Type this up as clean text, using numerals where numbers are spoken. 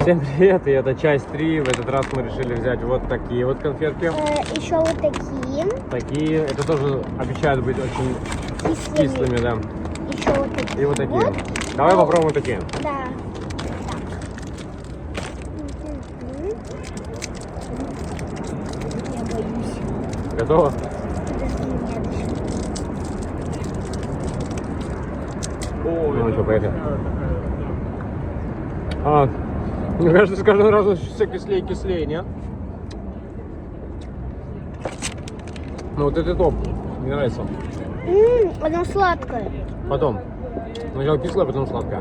Всем привет, и это часть 3. В этот раз мы решили взять вот такие вот конфетки. Еще вот такие. Такие, это тоже обещают быть очень кислыми, да. Еще вот такие. И вот такие. Давай попробуем такие. Да. Я боюсь. Готово? Ну что, поехали. Мне кажется, с каждым разом все кислее и кислее, нет? Ну вот это топ. Мне нравится. Она сладкая. Потом. Сначала кислая, потом сладкая.